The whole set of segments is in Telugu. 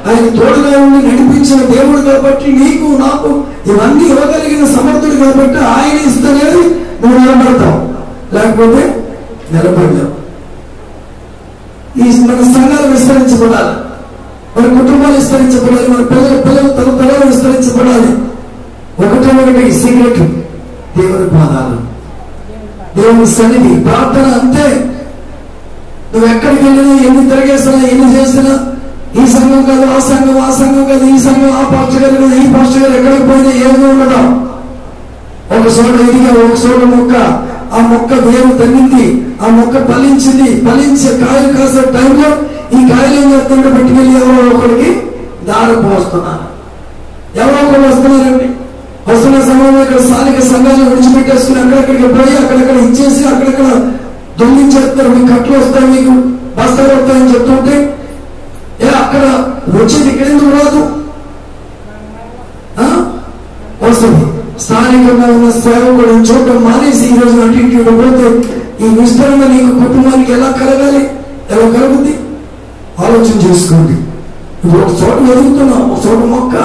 ఆయన తోడుగా ఉండి నడిపించిన దేవుడు కాబట్టి నీకు నాకు ఇవన్నీ ఇవ్వగలిగిన సమర్థుడు కాబట్టి ఆయన ఇస్తేనేది నువ్వు నిలబడతావు, లేకపోతే నిలబడలేవు. మన సంఘాలు విస్తరించబడాలి, మన కుటుంబాలు విస్తరించబడాలి, మన పిల్లలు తరతరాలు విస్తరించబడాలి. ఒకటి సీక్రెట్ దేవుని పాదాలు, దేవుని సన్నిధి, ప్రార్థన. అంతే. నువ్వు ఎక్కడికి వెళ్ళినా, ఎన్ని తిరిగేసినా, ఎన్ని చేసినా, ఈ సంఘం కాదు ఆ సంఘం, ఆ సంఘం కాదు ఈ సంఘం, ఆ పాస్టర్ గారు కాదు ఈ పాస్టర్ గారు, ఎక్కడికి పోయినా ఏమీ ఉండదు. ఒక చోట ఎదిగా, ఒక చోట మొక్క, ఆ మొక్క వేరు తగ్గింది, ఆ మొక్క ఫలించింది. ఫలించే కాయలు కాసే టైంలో ఈ కాయలు ఏం చేస్తుంటే పట్టుకెళ్ళి ఎవరో ఒకరికి దారి పోస్తున్నారు. ఎవరో ఒకరు వస్తున్నారండి. వస్తున్న సమయంలో ఇక్కడ స్థానిక సంఘాలను విడిచిపెట్టేసుకుని అక్కడెక్కడికి పోయి అక్కడెక్కడ ఇచ్చేసి అక్కడెక్కడ దొంగిలించేస్తారు. మీకు కట్లు వస్తాయి, మీకు బస్తాలు వస్తాయని చెప్తుంటే అక్కడ వచ్చేది ఇక్కడ ఎందుకు రాదు? వస్తుంది. స్థానికంగా ఉన్న సేవకుడు చూడటం మానేసి ఈ రోజు అటు ఇటు పోతే ఈ విస్తరణ నీకు కుటుంబానికి ఎలా కలగాలి, ఎలా కలుగుద్ది? ఆలోచన చేసుకోండి. ఇప్పుడు ఒక చోట ఎదుగుతున్నాం, ఒక చోట మొక్క,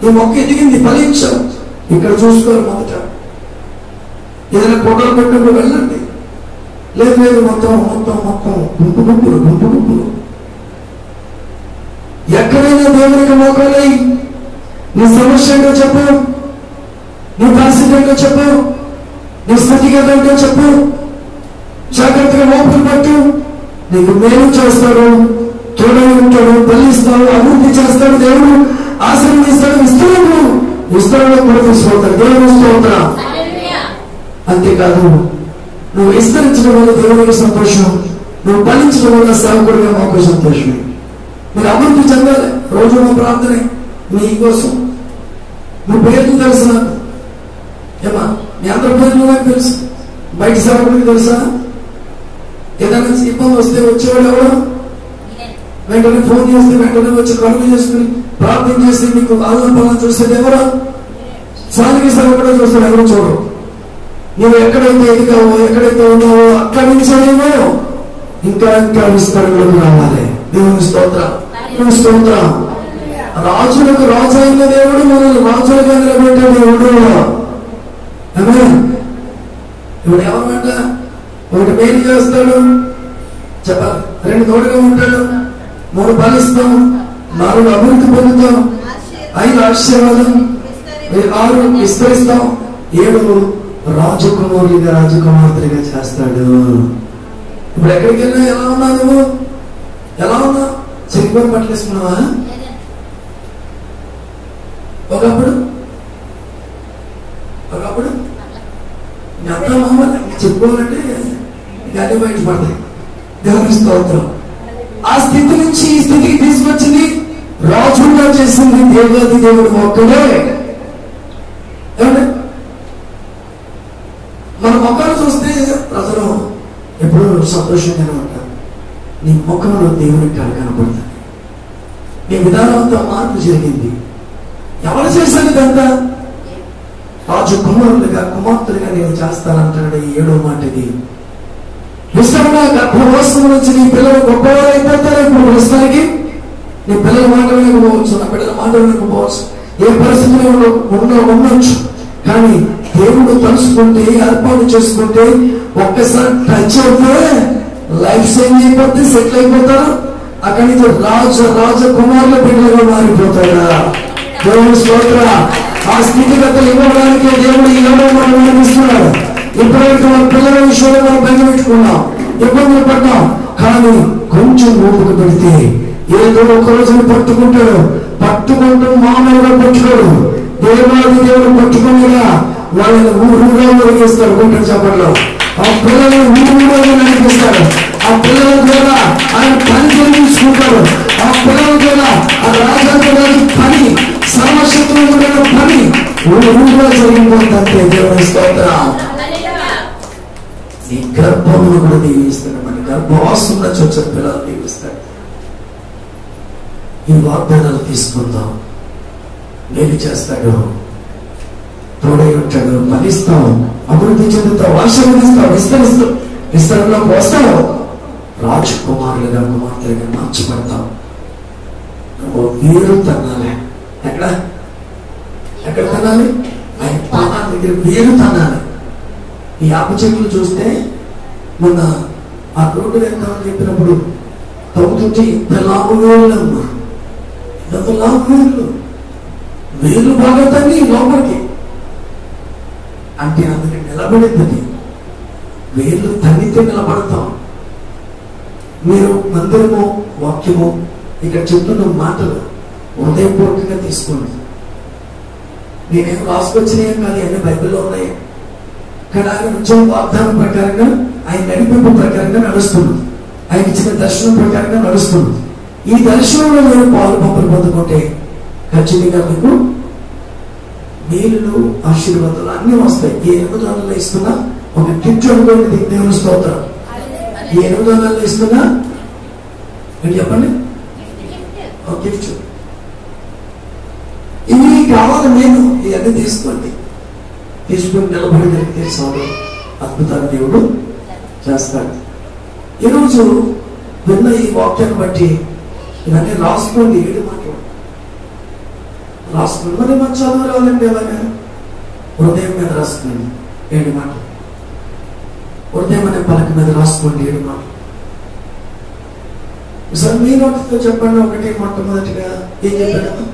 ఈ మొక్క ఎదిగింది, ఫలించాం. ఇక్కడ చూసుకోవాలి. మొదట ఏదైనా ఫోటోలు పెట్టినప్పుడు వెళ్ళండి. లేదు మొత్తం గుంపులు. ఎక్కడైనా దేవునికి మోకాలై నీ సమస్య ఏంటో చెప్పు, నీ పరిస్థితి ఏంటో చెప్పు, నీ స్థితిగతి ఏంటో చెప్పు. జాగ్రత్తగా మోపులు పట్టు. నీకు మేలు చేస్తాడు, తోడై ఉంటాడు, ఫలిస్తాడు, అభివృద్ధి చేస్తాడు, దేవుడు ఆశీర్వదిస్తాడు. విస్తరణలో కూడా తీసుకుంటాడు. దేవుడు స్తోత్రం. అంతేకాదు, నువ్వు విస్తరించడం వల్ల దేవుడికి సంతోషం, నువ్వు ఫలించడం వల్ల సేవకుడిగా మాకు సంతోషమే. మీరు అభివృద్ధి చెందాలి. రోజు మా ప్రార్థనే మీ కోసం. మీ పేర్లు తెలుసు నాకు, ఏమా మీ అందరి పేర్లు నాకు తెలుసు. బయట సేవకుడికి తెలుసా? ఏదైనా ఇబ్బంది వస్తే వచ్చేవాడు ఎవరు? వెంటనే ఫోన్ చేస్తే వెంటనే వచ్చి కలుగు చేసుకుని ప్రార్థన చేస్తే మీకు ఆలోచన చూసేది ఎవరు? స్థానిక సేవకుడే చూస్తాడు, ఎవరు చూడరు. నువ్వు ఎక్కడైతే ఎదిగావో, ఎక్కడైతే ఉన్నావో అక్కడి నుంచేమో ఇంకా విస్తరణలోకి రావాలి. దేవుని స్తోత్రం. స్తోత్రం. రాజులకు రాజు అయిన దేవుడు మనల్ని రాజులుగా నిలబెట్టే దేవుడు. ఇప్పుడు ఎవరంట ఒకటి మేలు చేస్తాడు, చెప్పాలి. 2 తోడుగా ఉంటాడు, 3 ఫలిస్తాం, 4 అభివృద్ధి పొందుతాం, 5 ఆశీర్వాదం, 6 విస్తరిస్తాం, 7 రాజకుమారుడిగా రాజకుమార్తెగా చేస్తాడు. ఇప్పుడు ఎక్కడికి వెళ్ళినా ఎలా ఉన్నా నువ్వు? ఎలా ఉన్నా? చెరిపోయి పట్టలేసుకున్నావా? ఒకప్పుడు అంతా మామూలు చెప్పుకోవాలంటే గడ్డి బయట పడతాయి. దేవుని స్తోత్రం. ఆ స్థితి నుంచి ఈ స్థితికి తీసుకొచ్చింది, రాజుగా చేసింది దేవాది దేవుడు ఒక్కడే. ఏమంటే మన మొక్కలు చూస్తే ప్రజలు ఎప్పుడూ సంతోషంగానే ఉంటారు. నీ ముఖంలో దేవుని కనపడుతుంది. నీ విధానం అంతా మార్పు జరిగింది. ఎవరు చేశాను ఇదంతా? రాజు కుమారులుగా కుమార్తెలుగా నేను చేస్తానంటాడు. 7వ మాటది విస్తరణ. గర్భవాసం నుంచి నీ పిల్లలు గొప్పవారు అయిపోతారు. ఇప్పుడు ప్రస్తుతానికి నీ పిల్లల మాట వినకపోవచ్చు, నా పిల్లల మాట వినకపోవచ్చు, ఏ పరిస్థితిలో ఉండొచ్చు. కానీ దేవుడు తలుసుకుంటే, ఏర్పాటు చేసుకుంటే, ఒక్కసారి టచ్ అవుతే లైఫ్ చేంజ్ అయిపోతే సెటిల్ అయిపోతారు. అక్కడి నుంచి రాజకుమారుల బిడ్డలుగా మారిపోతాడా? దేవుని స్తోత్రం. ఆ స్థితిగతులు ఇవ్వడానికి దేవుడు ఈ లోకంలో మనం నిర్మిస్తున్నాడు. ఇప్పటివరకు మన పిల్లల విషయంలో మనం బయటపెట్టుకున్నాం, ఇబ్బందులు పడ్డాం. కానీ కొంచెం ఓపిక పెడితే ఏదో ఒక రోజును పట్టుకుంటూ మామూలుగా పట్టుకోడు. దేవాది దేవుడు పట్టుకునేలా వాళ్ళని ఊరుగా ఒరిగిస్తాడు. గుంటూరు చెప్పడంలో ఆ పిల్లలను ఊరుగా నడిపిస్తాడు. ఆ పిల్లల ద్వారా ఆయన పని జరిగించుకుంటాడు. ఆ పిల్లల ద్వారా ఆ రాజు పని, సర్వశక్తులు పని ఊరుగా జరిగిపోతుందంటే దేవుని స్తోత్రం. నీ గర్భమును కూడా దీవిస్తాడు. మన గర్భవాసం నుంచి వచ్చిన పిల్లలు దీవిస్తాడు. ఈ వాగ్దానాలు తీసుకుందాం. మేలు చేస్తాడు, తోడై ఉంటాడు, ఫలిస్తాం, అభివృద్ధి చెందుతాం, ఆశీర్వదిస్తాం, విస్తరిస్తాం, విస్తరణలోకి వస్తాం, రాజకుమారులుగా కుమార్తెలుగా మార్చబడతాం. నువ్వు వేరు తన్నాలి. ఎక్కడ ఎక్కడ తనాలి? ఆయన పాదాల దగ్గర వేరు తనాలి. ఈ యాప చెట్లు చూస్తే మొన్న ఆ రోడ్డు వెళ్తామని చెప్పినప్పుడు తవ్వుతుంటే ఇంత లాభ వేళ్ళమ్మా, ఇంత లాభ వేళ్ళు బాగా తగ్గి లోపలికి అంటే అందుకే నిలబడింది. వేళ్ళు తగ్గితే నిలబడతాం. మీరు మందిరము వాక్యము ఇక్కడ చెప్తున్న మాటలు హృదయపూర్వకంగా తీసుకోండి. నేనేం రాసుకొచ్చినాయే కాదు, అన్ని బైబిల్లో ఉన్నాయి. కానీ ఆయన ఉద్యోగ వాగ్దానం ప్రకారంగా, ఆయన నడిపింపు ప్రకారంగా నడుస్తున్నది. ఆయన ఇచ్చిన దర్శనం ప్రకారంగా నడుస్తున్నది. ఈ దర్శనంలో మీరు పాలు పంపులు పొందుకుంటే ఖచ్చితంగా మీకు మేలులు ఆశీర్వాదాలు అన్నీ వస్తాయి. ఈ 8 నెలల్లో ఇస్తున్నా ఒక గిఫ్ట్ అనుకోండి. దేవుని స్తోత్రం. ఈ 8 నెలల్లో ఇస్తున్నా ఏంటి చెప్పండి? ఒక గిఫ్ట్. ఇవి కావాలి. నేను ఇవన్నీ తీసుకోండి. తీసుకుని నిలబడగలిగితే చాలు, అద్భుతాన్ని దేవుడు చేస్తాడు. ఈరోజు విన్న ఈ వాక్యాన్ని బట్టి ఇవన్నీ రాసుకోండి. 7 మాటలు రాసుకోండి. మరి మన చదువు రావాలంటే ఎలాగా? హృదయం మీద రాసుకోండి 7 మాటలు. హృదయం అనే పలక మీద రాసుకోండి 7 మాటలు. సార్ మీ నోటితో చెప్పండి. ఒకటి మొట్టమొదటిగా ఏం చెప్పారు?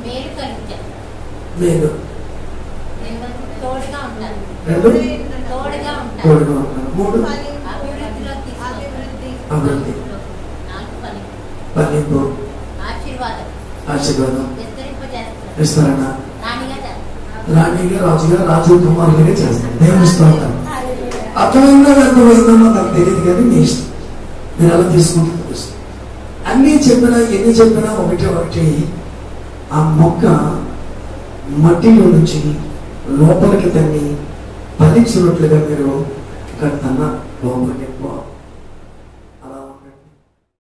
మేలు. 2 తోడుగా ఉంటాను. 3 అభివృద్ధి. 4 ఆశీర్వాదం. విస్తరణ. రాణిగా రాజుగా, రాజు కుమారులుగా చేస్తాను. దేవుని స్తోత్రం. అర్థమైందో అర్థమైందో నాకు తెలియదు, కానీ మీ ఇష్టం. మీరు అలా తీసుకుంటారు. అన్నీ చెప్పినా ఎన్ని చెప్పినా ఒకటి ఆ మొక్క మట్టిలో నుంచి లోపలికి తన్ని ఫలించినట్లుగా మీరు ఇక్కడ తన లోపలికి